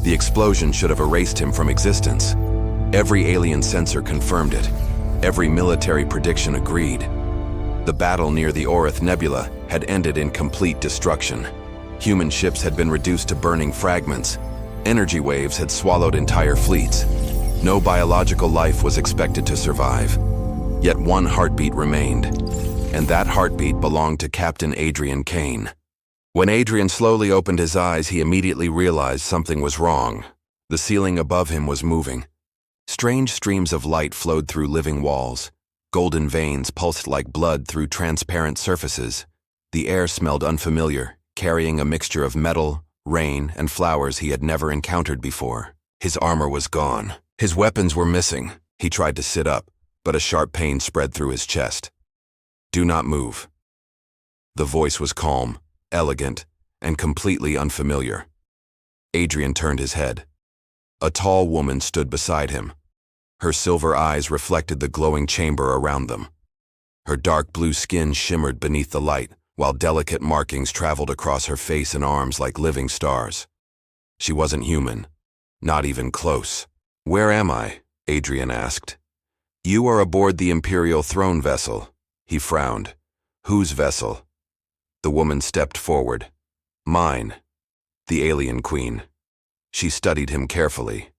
The explosion should have erased him from existence. Every alien sensor confirmed it. Every military prediction agreed. The battle near the Orith Nebula had ended in complete destruction. Human ships had been reduced to burning fragments. Energy waves had swallowed entire fleets. No biological life was expected to survive. Yet one heartbeat remained, and that heartbeat belonged to Captain Adrian Kane. When Adrian slowly opened his eyes, he immediately realized something was wrong. The ceiling above him was moving. Strange streams of light flowed through living walls. Golden veins pulsed like blood through transparent surfaces. The air smelled unfamiliar, carrying a mixture of metal, rain, and flowers he had never encountered before. His armor was gone. His weapons were missing. He tried to sit up, but a sharp pain spread through his chest. "Do not move." The voice was calm, elegant, and completely unfamiliar. Adrian turned his head. A tall woman stood beside him. Her silver eyes reflected the glowing chamber around them. Her dark blue skin shimmered beneath the light, while delicate markings traveled across her face and arms like living stars. She wasn't human, not even close. "Where am I?" Adrian asked. "You are aboard the Imperial throne vessel." He frowned. "Whose vessel?" The woman stepped forward. "Mine. The alien queen." She studied him carefully.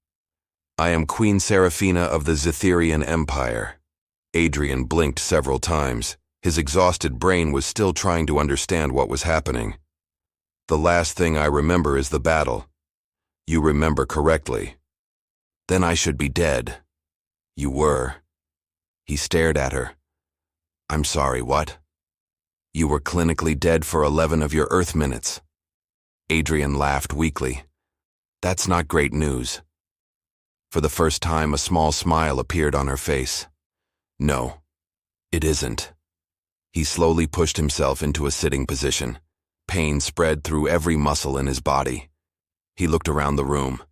"I am Queen Seraphina of the Zetherian Empire." Adrian blinked several times. His exhausted brain was still trying to understand what was happening. "The last thing I remember is the battle." "You remember correctly." "Then I should be dead." "You were." He stared at her. "I'm sorry, what?" "You were clinically dead for 11 of your Earth minutes." Adrian laughed weakly. "That's not great news." For the first time, a small smile appeared on her face. "No, it isn't." He slowly pushed himself into a sitting position. Pain spread through every muscle in his body. He looked around the room.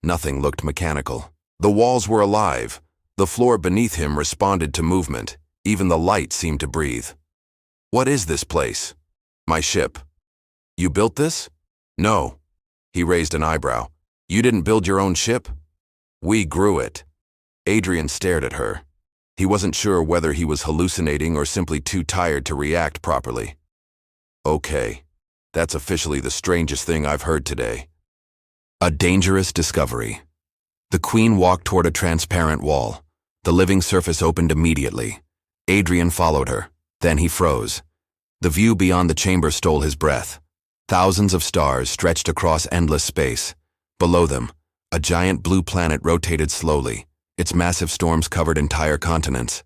Nothing looked mechanical. The walls were alive. The floor beneath him responded to movement. Even the light seemed to breathe. "What is this place?" "My ship." "You built this?" "No." He raised an eyebrow. "You didn't build your own ship?" "We grew it." Adrian stared at her. He wasn't sure whether he was hallucinating or simply too tired to react properly. "Okay, that's officially the strangest thing I've heard today." A dangerous discovery. The Queen walked toward a transparent wall. The living surface opened immediately. Adrian followed her. Then he froze. The view beyond the chamber stole his breath. Thousands of stars stretched across endless space. Below them, a giant blue planet rotated slowly. Its massive storms covered entire continents.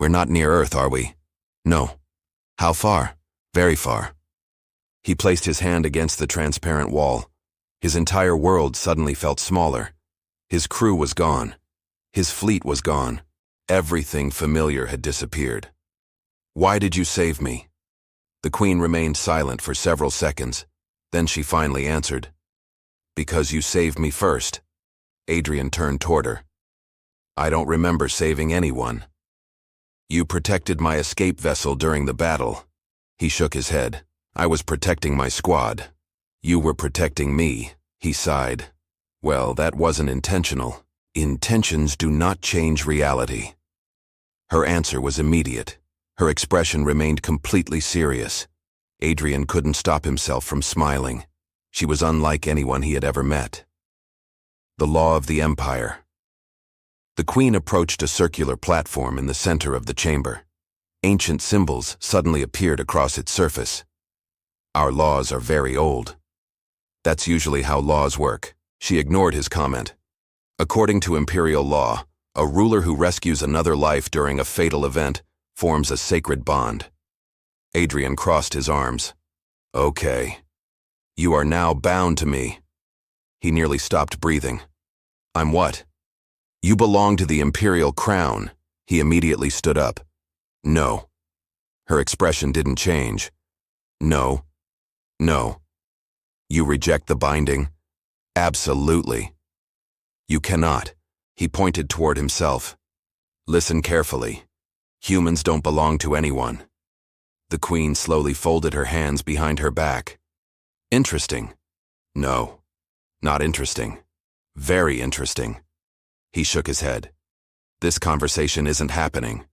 "We're not near Earth, are we?" "No." "How far?" "Very far." He placed his hand against the transparent wall. His entire world suddenly felt smaller. His crew was gone. His fleet was gone. Everything familiar had disappeared. "Why did you save me?" The Queen remained silent for several seconds. Then she finally answered. "Because you saved me first." Adrian turned toward her. "I don't remember saving anyone." "You protected my escape vessel during the battle." He shook his head. "I was protecting my squad." "You were protecting me," he sighed. "Well, that wasn't intentional. Intentions do not change reality." Her answer was immediate. Her expression remained completely serious. Adrian couldn't stop himself from smiling. She was unlike anyone he had ever met. The law of the Empire. The Queen approached a circular platform in the center of the chamber. Ancient symbols suddenly appeared across its surface. "Our laws are very old." "That's usually how laws work." She ignored his comment. "According to Imperial law, a ruler who rescues another life during a fatal event forms a sacred bond." Adrian crossed his arms. "Okay. You are now bound to me." He nearly stopped breathing. "I'm what?" "You belong to the Imperial crown." He immediately stood up. "No." Her expression didn't change. "No. No." "You reject the binding?" "Absolutely." "You cannot." He pointed toward himself. "Listen carefully. Humans don't belong to anyone." The Queen slowly folded her hands behind her back. "Interesting." "No." Not interesting. Very interesting. He shook his head. This conversation isn't happening.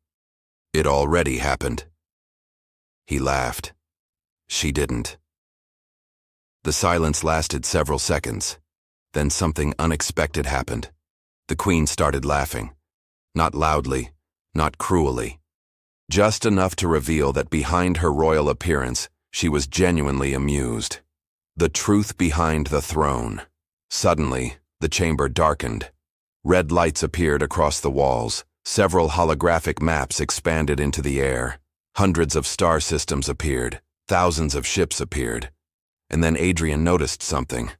It already happened. He laughed. She didn't. The silence lasted several seconds. Then something unexpected happened. The Queen started laughing. Not loudly, not cruelly. Just enough to reveal that behind her royal appearance, she was genuinely amused. The truth behind the throne. Suddenly, the chamber darkened. Red lights appeared across the walls. Several holographic maps expanded into the air. Hundreds of star systems appeared. Thousands of ships appeared. And then Adrian noticed something.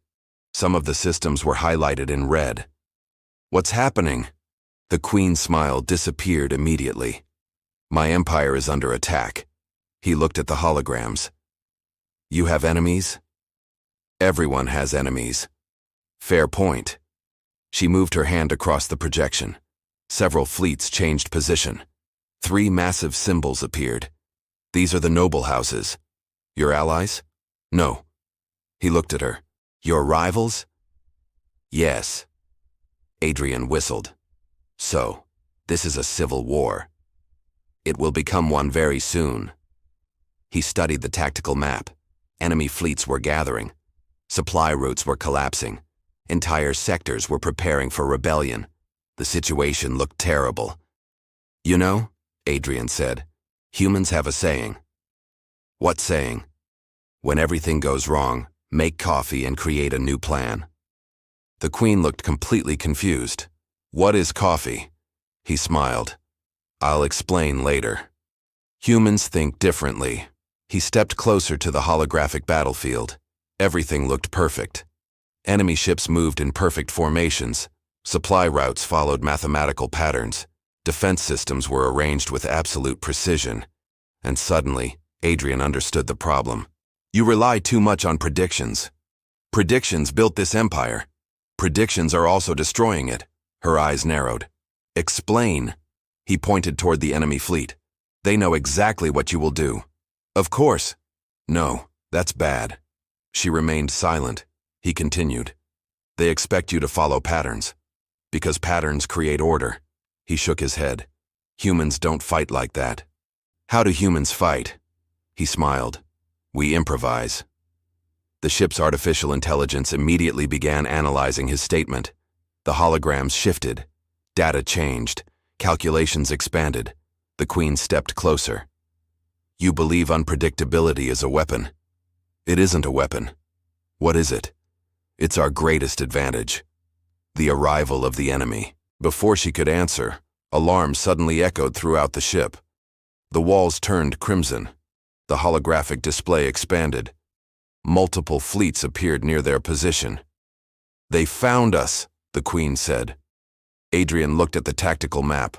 Some of the systems were highlighted in red. What's happening? The Queen's smile disappeared immediately. My empire is under attack. He looked at the holograms. You have enemies? Everyone has enemies. Fair point. She moved her hand across the projection. Several fleets changed position. 3 massive symbols appeared. These are the noble houses. Your allies? No. He looked at her. Your rivals? Yes. Adrian whistled. So, this is a civil war. It will become one very soon. He studied the tactical map. Enemy fleets were gathering. Supply routes were collapsing. Entire sectors were preparing for rebellion. The situation looked terrible. You know, Adrian said, humans have a saying. What saying? When everything goes wrong, make coffee and create a new plan. The Queen looked completely confused. What is coffee? He smiled. I'll explain later. Humans think differently. He stepped closer to the holographic battlefield. Everything looked perfect. Enemy ships moved in perfect formations. Supply routes followed mathematical patterns. Defense systems were arranged with absolute precision. And suddenly, Adrian understood the problem. You rely too much on predictions. Predictions built this empire. Predictions are also destroying it. Her eyes narrowed. Explain. He pointed toward the enemy fleet. They know exactly what you will do. Of course. No, that's bad. She remained silent. He continued. They expect you to follow patterns. Because patterns create order. He shook his head. Humans don't fight like that. How do humans fight? He smiled. We improvise. The ship's artificial intelligence immediately began analyzing his statement. The holograms shifted. Data changed. Calculations expanded. The Queen stepped closer. You believe unpredictability is a weapon. It isn't a weapon. What is it? It's our greatest advantage. The arrival of the enemy. Before she could answer, alarms suddenly echoed throughout the ship. The walls turned crimson. The holographic display expanded. Multiple fleets appeared near their position. They found us, the Queen said. Adrian looked at the tactical map.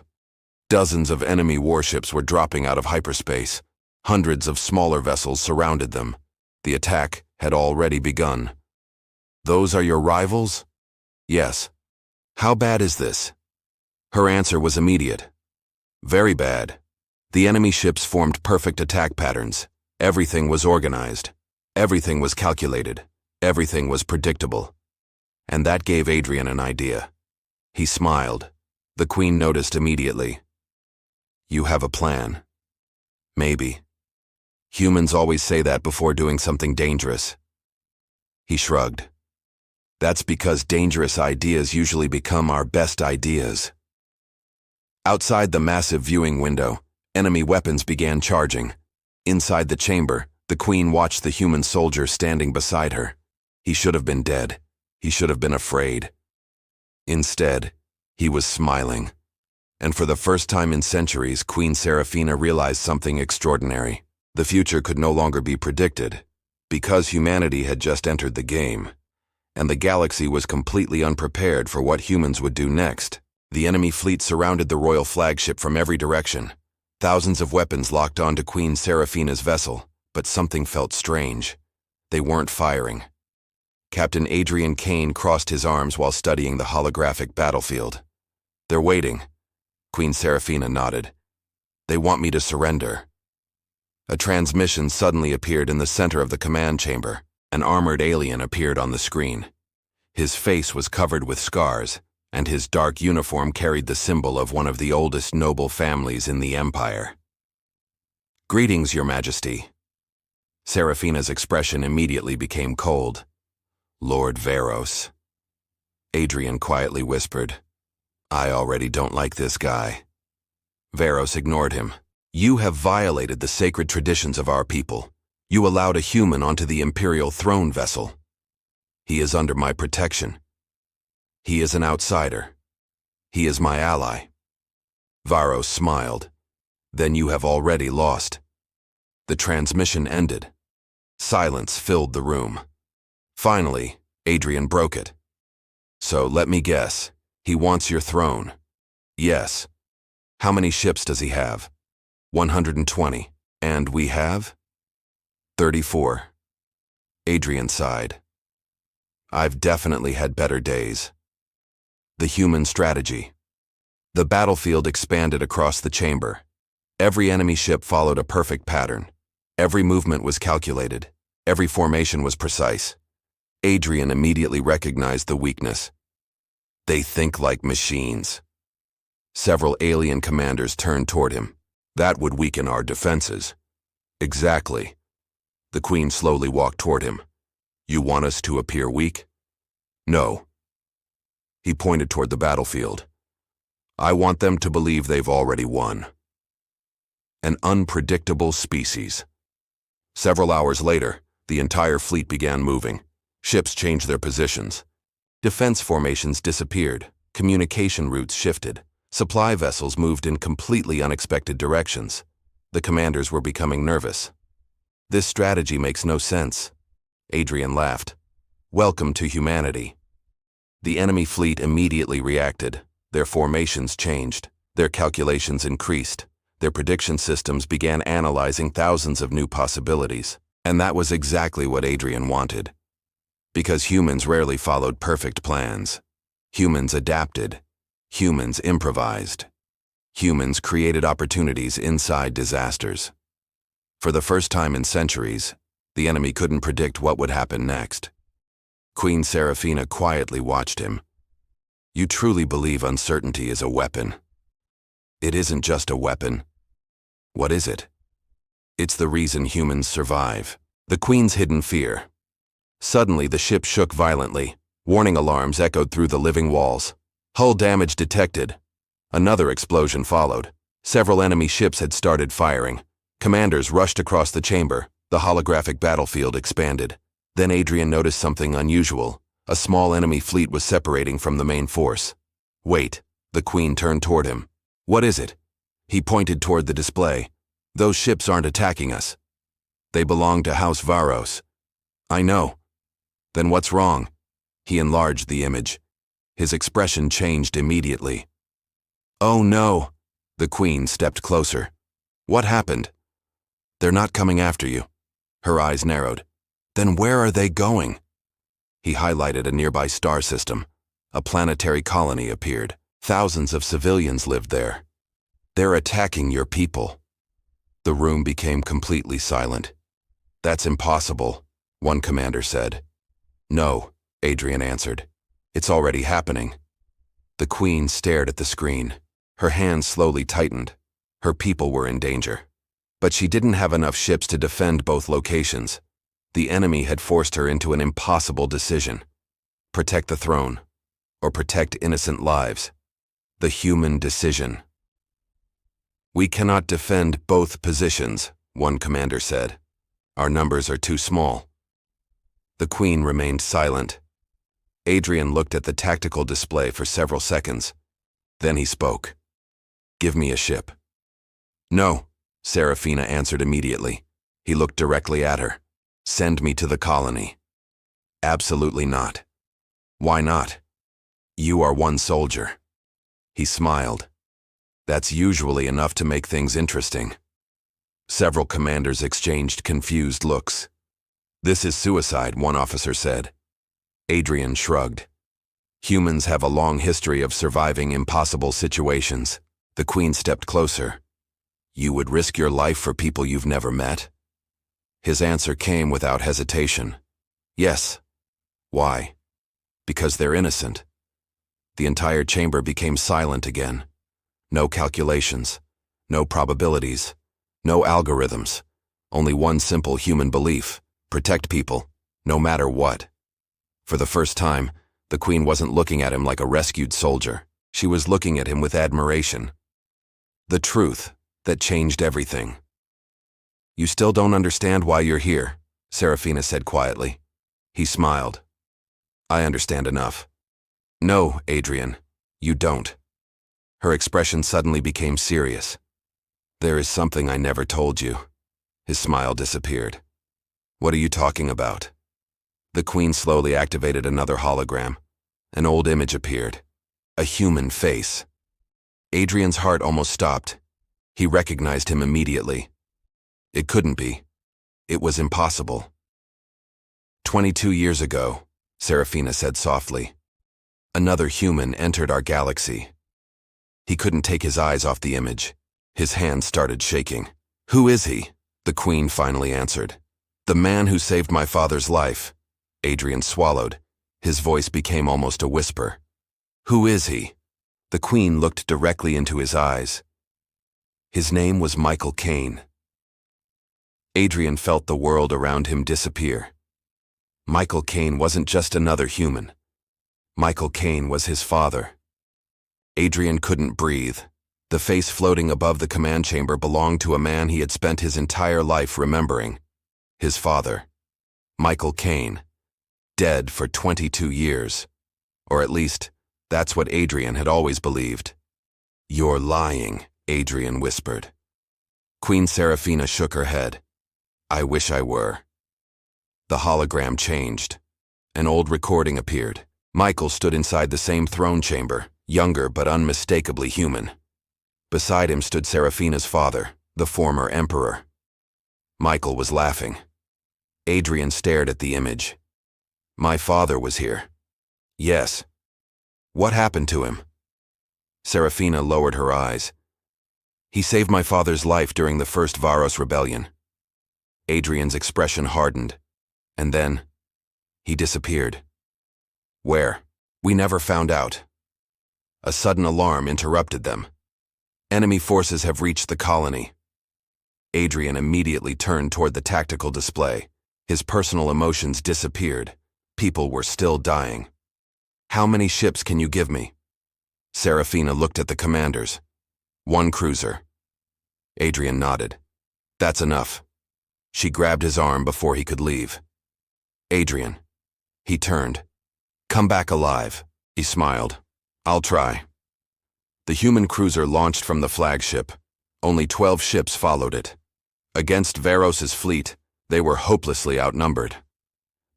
Dozens of enemy warships were dropping out of hyperspace. Hundreds of smaller vessels surrounded them. The attack had already begun. Those are your rivals? Yes. How bad is this? Her answer was immediate. Very bad. The enemy ships formed perfect attack patterns. Everything was organized. Everything was calculated. Everything was predictable. And that gave Adrian an idea. He smiled. The Queen noticed immediately. You have a plan. Maybe. Humans always say that before doing something dangerous. He shrugged. That's because dangerous ideas usually become our best ideas. Outside the massive viewing window, enemy weapons began charging. Inside the chamber, the Queen watched the human soldier standing beside her. He should have been dead. He should have been afraid. Instead, he was smiling. And for the first time in centuries, Queen Seraphina realized something extraordinary. The future could no longer be predicted, because humanity had just entered the game, and the galaxy was completely unprepared for what humans would do next. The enemy fleet surrounded the royal flagship from every direction. Thousands of weapons locked onto Queen Seraphina's vessel, but something felt strange. They weren't firing. Captain Adrian Kane crossed his arms while studying the holographic battlefield. They're waiting. Queen Seraphina nodded. They want me to surrender. A transmission suddenly appeared in the center of the command chamber. An armored alien appeared on the screen. His face was covered with scars, and his dark uniform carried the symbol of one of the oldest noble families in the Empire. "Greetings, Your Majesty." Serafina's expression immediately became cold. "Lord Varos." Adrian quietly whispered, "I already don't like this guy." Varos ignored him. "You have violated the sacred traditions of our people. You allowed a human onto the Imperial throne vessel. He is under my protection. He is an outsider. He is my ally." Varos smiled. "Then you have already lost." The transmission ended. Silence filled the room. Finally, Adrian broke it. "So let me guess, he wants your throne." "Yes." "How many ships does he have?" 120. "And we have?" 34. Adrian sighed. "I've definitely had better days." The human strategy. The battlefield expanded across the chamber. Every enemy ship followed a perfect pattern. Every movement was calculated. Every formation was precise. Adrian immediately recognized the weakness. They think like machines. Several alien commanders turned toward him. "That would weaken our defenses." "Exactly." The Queen slowly walked toward him. "You want us to appear weak?" "No." He pointed toward the battlefield. "I want them to believe they've already won." An unpredictable species. Several hours later, the entire fleet began moving. Ships changed their positions. Defense formations disappeared. Communication routes shifted. Supply vessels moved in completely unexpected directions. The commanders were becoming nervous. "This strategy makes no sense." Adrian laughed. "Welcome to humanity." The enemy fleet immediately reacted. Their formations changed. Their calculations increased. Their prediction systems began analyzing thousands of new possibilities. And that was exactly what Adrian wanted. Because humans rarely followed perfect plans. Humans adapted. Humans improvised. Humans created opportunities inside disasters. For the first time in centuries, the enemy couldn't predict what would happen next. Queen Serafina quietly watched him. "You truly believe uncertainty is a weapon?" "It isn't just a weapon." "What is it?" "It's the reason humans survive." The Queen's hidden fear. Suddenly, the ship shook violently. Warning alarms echoed through the living walls. "Hull damage detected." Another explosion followed. Several enemy ships had started firing. Commanders rushed across the chamber. The holographic battlefield expanded. Then Adrian noticed something unusual. A small enemy fleet was separating from the main force. "Wait." The Queen turned toward him. "What is it?" He pointed toward the display. "Those ships aren't attacking us. They belong to House Varos." "I know." "Then what's wrong?" He enlarged the image. His expression changed immediately. "Oh no." The Queen stepped closer. "What happened?" "They're not coming after you." Her eyes narrowed. "Then where are they going?" He highlighted a nearby star system. A planetary colony appeared. Thousands of civilians lived there. "They're attacking your people." The room became completely silent. "That's impossible," one commander said. "No," Adrian answered. "It's already happening." The Queen stared at the screen. Her hands slowly tightened. Her people were in danger. But she didn't have enough ships to defend both locations. The enemy had forced her into an impossible decision. Protect the throne, or protect innocent lives. The human decision. "We cannot defend both positions," one commander said. "Our numbers are too small." The Queen remained silent. Adrian looked at the tactical display for several seconds. Then he spoke. "Give me a ship." "No," Serafina answered immediately. He looked directly at her. "Send me to the colony." "Absolutely not." "Why not?" "You are one soldier." He smiled. "That's usually enough to make things interesting." Several commanders exchanged confused looks. "This is suicide," one officer said. Adrian shrugged. "Humans have a long history of surviving impossible situations." The Queen stepped closer. "You would risk your life for people you've never met?" His answer came without hesitation. "Yes." "Why?" Because they're innocent. The entire chamber became silent again. No calculations, no probabilities, no algorithms. Only one simple human belief: protect people, no matter what. For the first time, the Queen wasn't looking at him like a rescued soldier. She was looking at him with admiration. The truth that changed everything. "You still don't understand why you're here," Serafina said quietly. He smiled. "I understand enough." "No, Adrian, you don't." Her expression suddenly became serious. "There is something I never told you." His smile disappeared. "What are you talking about?" The Queen slowly activated another hologram. An old image appeared. A human face. Adrian's heart almost stopped. He recognized him immediately. It couldn't be. It was impossible. 22 years ago, Serafina said softly, another human entered our galaxy. He couldn't take his eyes off the image. His hands started shaking. "Who is he?" the Queen finally answered. "The man who saved my father's life." Adrian swallowed. His voice became almost a whisper. "Who is he?" The Queen looked directly into his eyes. His name was Michael Caine. Adrian felt the world around him disappear. Michael Caine wasn't just another human. Michael Caine was his father. Adrian couldn't breathe. The face floating above the command chamber belonged to a man he had spent his entire life remembering. His father. Michael Caine. Dead for 22 years. Or at least, that's what Adrian had always believed. "You're lying," Adrian whispered. Queen Serafina shook her head. "I wish I were." The hologram changed. An old recording appeared. Michael stood inside the same throne chamber, younger but unmistakably human. Beside him stood Serafina's father, the former emperor. Michael was laughing. Adrian stared at the image. "My father was here." "Yes." "What happened to him?" Serafina lowered her eyes. "He saved my father's life during the first Varos rebellion." Adrian's expression hardened. And then, he disappeared. Where? We never found out. A sudden alarm interrupted them. "Enemy forces have reached the colony." Adrian immediately turned toward the tactical display. His personal emotions disappeared. People were still dying. "How many ships can you give me?" Serafina looked at the commanders. "1 cruiser." Adrian nodded. "That's enough." She grabbed his arm before he could leave. "Adrian." He turned. "Come back alive." He smiled. "I'll try." The human cruiser launched from the flagship. Only 12 ships followed it. Against Varos's fleet, they were hopelessly outnumbered.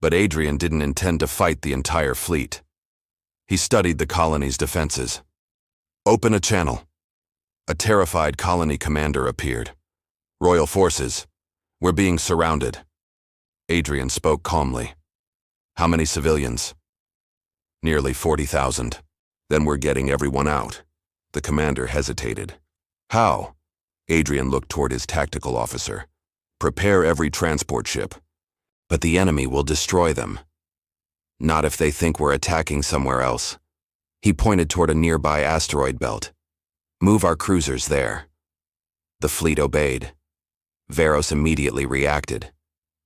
But Adrian didn't intend to fight the entire fleet. He studied the colony's defenses. "Open a channel." A terrified colony commander appeared. "Royal forces, we're being surrounded." Adrian spoke calmly. "How many civilians?" "Nearly 40,000. Then we're getting everyone out." The commander hesitated. "How?" Adrian looked toward his tactical officer. "Prepare every transport ship. But the enemy will destroy them. Not if they think we're attacking somewhere else." He pointed toward a nearby asteroid belt. "Move our cruisers there." The fleet obeyed. Varos immediately reacted.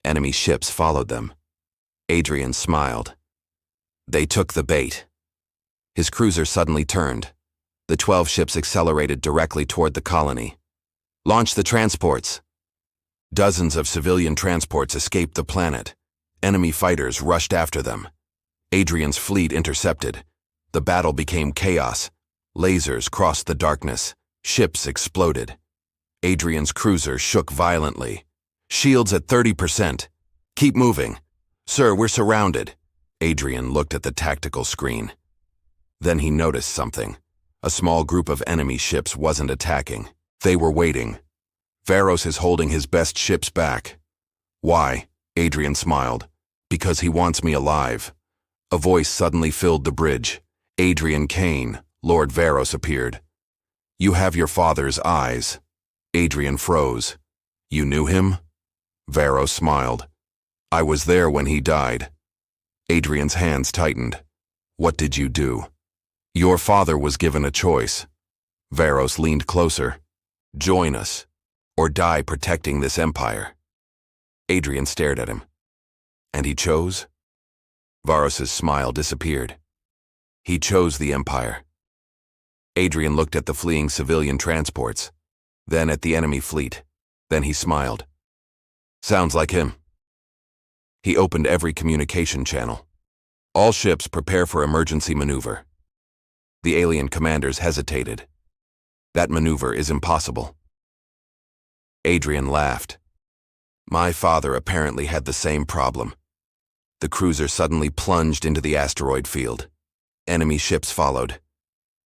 Enemy ships followed them. Adrian smiled. They took the bait. His cruiser suddenly turned. The 12 ships accelerated directly toward the colony. "Launch the transports." Dozens of civilian transports escaped the planet. Enemy fighters rushed after them. Adrian's fleet intercepted. The battle became chaos. Lasers crossed the darkness. Ships exploded. Adrian's cruiser shook violently. "Shields at 30%. Keep moving." "Sir, we're surrounded." Adrian looked at the tactical screen. Then he noticed something. A small group of enemy ships wasn't attacking. They were waiting. "Varos is holding his best ships back." "Why?" Adrian smiled. "Because he wants me alive." A voice suddenly filled the bridge. Adrian Caine, Lord Varos, appeared. "You have your father's eyes." Adrian froze. "You knew him?" Varos smiled. "I was there when he died." Adrian's hands tightened. What did you do? Your father was given a choice. Varos leaned closer. Join us, or die protecting this empire. Adrian stared at him. And he chose? Varos's smile disappeared. He chose the empire. Adrian looked at the fleeing civilian transports, then at the enemy fleet. Then he smiled. Sounds like him. He opened every communication channel. All ships prepare for emergency maneuver. The alien commanders hesitated. That maneuver is impossible. Adrian laughed. My father apparently had the same problem. The cruiser suddenly plunged into the asteroid field. Enemy ships followed.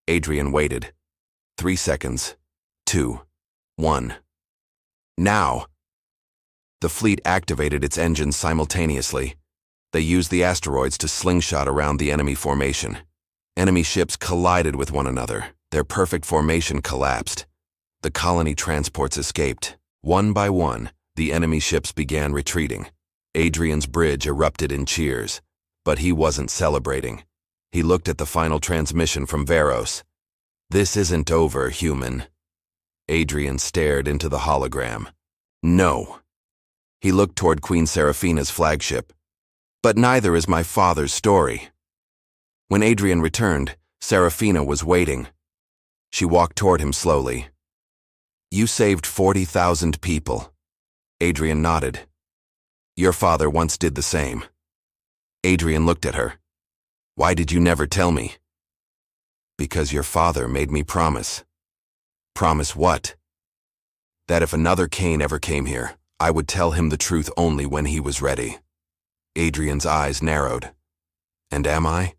Adrian waited. 3 seconds. 2. 1. Now! The fleet activated its engines simultaneously. They used the asteroids to slingshot around the enemy formation. Enemy ships collided with one another. Their perfect formation collapsed. The colony transports escaped. One by one, the enemy ships began retreating. Adrian's bridge erupted in cheers, but he wasn't celebrating. He looked at the final transmission from Varos. This isn't over, human. Adrian stared into the hologram. No. He looked toward Queen Seraphina's flagship. But neither is my father's story. When Adrian returned, Seraphina was waiting. She walked toward him slowly. You saved 40,000 people. Adrian nodded. Your father once did the same. Adrian looked at her. Why did you never tell me? Because your father made me promise. Promise what? That if another Kane ever came here, I would tell him the truth only when he was ready. Adrian's eyes narrowed. And am I?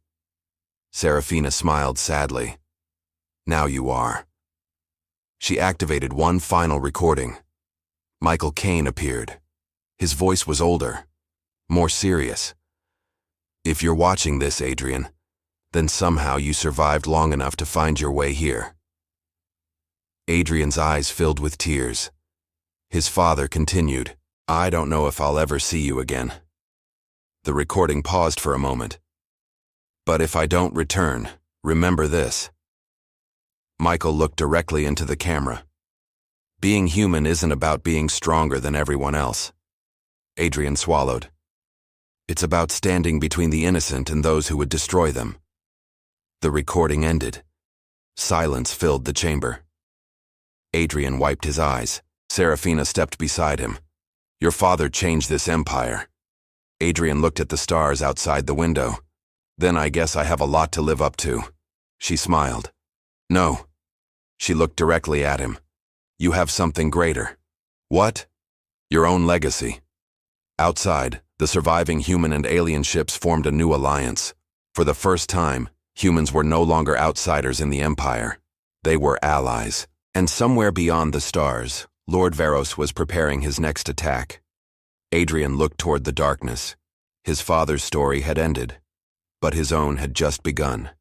Seraphina smiled sadly. Now you are. She activated one final recording. Michael Caine appeared. His voice was older, more serious. If you're watching this, Adrian, then somehow you survived long enough to find your way here. Adrian's eyes filled with tears. His father continued, I don't know if I'll ever see you again. The recording paused for a moment. But if I don't return, remember this. Michael looked directly into the camera. Being human isn't about being stronger than everyone else. Adrian swallowed. It's about standing between the innocent and those who would destroy them. The recording ended. Silence filled the chamber. Adrian wiped his eyes. Seraphina stepped beside him. Your father changed this empire. Adrian looked at the stars outside the window. Then I guess I have a lot to live up to. She smiled. No. She looked directly at him. You have something greater. What? Your own legacy. Outside, the surviving human and alien ships formed a new alliance. For the first time, humans were no longer outsiders in the Empire. They were allies. And somewhere beyond the stars, Lord Varos was preparing his next attack. Adrian looked toward the darkness. His father's story had ended, but his own had just begun.